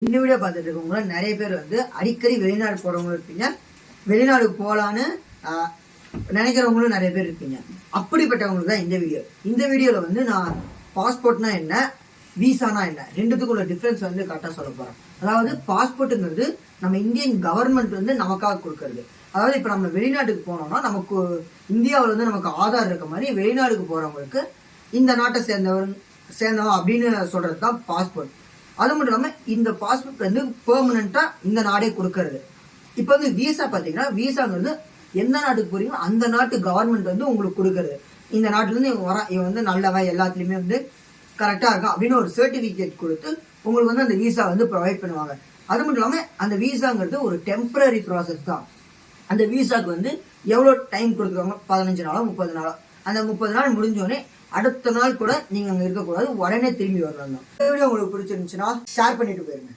இந்த வீடியோ பார்த்துட்டு இருக்கவங்கள நிறைய பேர் வந்து அடிக்கடி வெளிநாடு போறவங்களும் இருப்பீங்க, வெளிநாடு போகலான்னு நினைக்கிறவங்களும் நிறைய பேர் இருப்பீங்க. அப்படிப்பட்டவங்களுக்கு தான் இந்த வீடியோ. இந்த வீடியோவில் வந்து நான் பாஸ்போர்ட்னா என்ன, விசானா என்ன, ரெண்டுத்துக்குள்ள டிஃப்ரென்ஸ் வந்து கரெக்டாக சொல்ல போகிறேன். அதாவது பாஸ்போர்ட்டுங்கிறது நம்ம இந்தியன் கவர்மெண்ட் வந்து நமக்காக கொடுக்கறது. அதாவது இப்போ நம்ம வெளிநாட்டுக்கு போனோம்னா நமக்கு இந்தியாவில் வந்து நமக்கு ஆதார் இருக்க மாதிரி வெளிநாட்டுக்கு போகிறவங்களுக்கு இந்த நாட்டை சேர்ந்தவன் அப்படின்னு சொல்கிறது தான் பாஸ்போர்ட். அது மட்டும் இல்லாமல் இந்த பாஸ்போர்ட் வந்து பெர்மனண்ட்டாக இந்த நாடே கொடுக்கறது. இப்போ வந்து விசா பார்த்தீங்கன்னா, விசாங்கிறது எந்த நாட்டுக்கு போறீங்களோ அந்த நாட்டு கவர்மெண்ட் வந்து உங்களுக்கு கொடுக்கறது. இந்த நாட்டிலேருந்து இவன் வந்து நல்லவன், எல்லாத்துலேயுமே வந்து கரெக்டாக இருக்கான் அப்படின்னு ஒரு சர்டிஃபிகேட் கொடுத்து உங்களுக்கு வந்து அந்த விசா வந்து ப்ரொவைட் பண்ணுவாங்க. அது மட்டும் இல்லாமல் அந்த விசாங்கிறது ஒரு டெம்பரரி ப்ராசஸ் தான். அந்த விசாவுக்கு வந்து எவ்வளோ டைம் கொடுத்துருவாங்க, 15 நாளோ 30 நாளோ. அந்த 30 நாள் முடிஞ்சோடனே அடுத்த நாள் கூட நீங்கள் அங்கே இருக்கக்கூடாது, உடனே திரும்பி வரணும். இந்த வீடியோ உங்களுக்கு பிடிச்சிருந்துச்சுன்னா ஷேர் பண்ணிட்டு போயிருங்க.